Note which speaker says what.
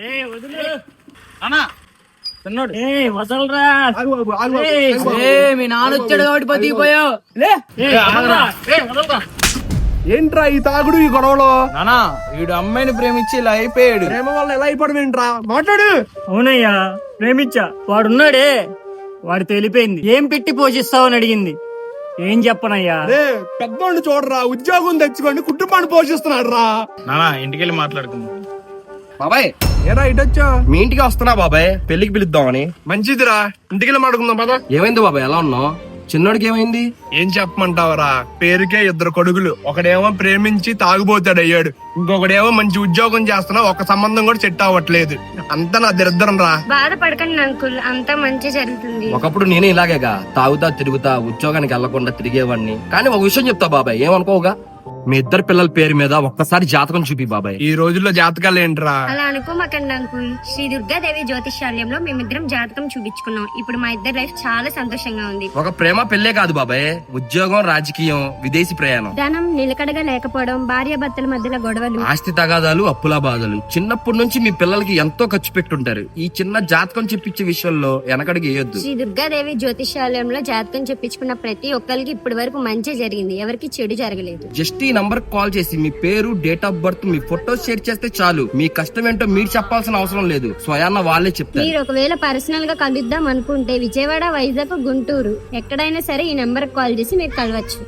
Speaker 1: మీ నాన్న వచ్చాడు కాబట్టి బతికిపోయావు.
Speaker 2: ఏంట్రా ఈ తాగుడు ఈ గొడవలో?
Speaker 1: నానా వీడు అమ్మాయిని ప్రేమించి ఇలా అయిపోయాడు.
Speaker 2: ప్రేమ వల్ల ఎలా అయిపోవడం ఏంట్రా? మాట్లాడు.
Speaker 3: అవునయ్యా, ప్రేమించా. వాడున్నాడే, వాడు తెలిపోయింది. ఏం పెట్టి పోషిస్తావని అడిగింది. ఏం చెప్పనయ్యా?
Speaker 2: పెద్దోళ్ళు చూడరా, ఉద్యోగం తెచ్చుకోండి, కుటుంబాన్ని పోషిస్తున్నాడు రా.
Speaker 4: నానా ఇంటికెళ్ళి మాట్లాడుకుందాం.
Speaker 5: బాబాయ్
Speaker 2: ఏరా ఇటొచ్చా?
Speaker 5: మీ ఇంటికి వస్తున్నా బాబాయ్, పెళ్లికి పిలుద్దామని.
Speaker 2: మంచిదిరా, ఇంటికెళ్ళి మాట్లాడుకుందాం పద.
Speaker 5: ఏమైంది బాబాయ్, ఎలా ఉన్నావు? చిన్నోడికి ఏమైంది?
Speaker 2: ఏం చెప్పమంటావరా, పేరుకే ఇద్దరు కొడుకులు. ఒకడేమో ప్రేమించి తాగుబోతాడు అయ్యాడు, ఇంకొకడేమో మంచి ఉద్యోగం చేస్తున్నా, ఒక సంబంధం కూడా సెట్ అవ్వట్లేదు. అంతా నా దరిద్రం రా.
Speaker 6: బాధపడకండి అంకుల్, అంతా మంచి జరుగుతుంది.
Speaker 5: ఒకప్పుడు నేనే ఇలాగేగా, తాగుతా తిరుగుతా ఉద్యోగానికి వెళ్లకుండా తిరిగేవాడిని. కానీ ఒక విషయం చెప్తా బాబాయ్, ఏమనుకోవుగా, మీ ఇద్దరు పిల్లల పేరు మీద ఒక్కసారి జాతకం చూపి బాబాయ్.
Speaker 2: ఈ రోజుల్లో జాతకాలు ఏంట్రా?
Speaker 6: అలా అనుకోమాకండి అంకుల్. శ్రీ దుర్గాదేవి జ్యోతిష్యాలయంలో మేమిద్దరం జాతకం చూపించుకున్నాం. ఇప్పుడు మా ఇద్దరు లైఫ్ చాలా సంతోషంగా ఉంది.
Speaker 5: ఒక ప్రేమ పెళ్ళే కాదు బాబాయ్, ఉద్యోగం, రాజకీయం, విదేశీ ప్రయాణం,
Speaker 6: ధనం నిలకడగా లేకపోవడం, భార్యాభర్తల మధ్యలో గొడవలు,
Speaker 5: ఆస్తి తగాదాలు, అప్పుల బాధలు. చిన్నప్పటి నుంచి మీ పిల్లలకి ఎంతో ఖర్చు పెట్టుంటారు. ఈ చిన్న జాతకం చెప్పించే విషయంలో వెనకడికి వేయొద్దు.
Speaker 6: శ్రీ దుర్గాదేవి జ్యోతిష్యాలయంలో జాతకం చెప్పించుకున్న ప్రతి ఒక్కరికి ఇప్పటి వరకు మంచి జరిగింది, ఎవరికి చెడు జరగలేదు.
Speaker 5: జస్ట్ ఈ నంబర్ కాల్ చేసి మీ పేరు, date of birth, me photo share చేస్తే చాలు. మీ కష్టం ఏంటో మీరు చెప్పాల్సిన అవసరం లేదు, స్వయాన్న వాళ్ళే చెప్తారు.
Speaker 6: మీరు ఒకవేళ పర్సనల్ గా కలుద్దాం అనుకుంటే విజయవాడ, వైజాగ్, గుంటూరు ఎక్కడైనా సరే ఈ నెంబర్ కాల్ చేసి మీరు కలవచ్చు.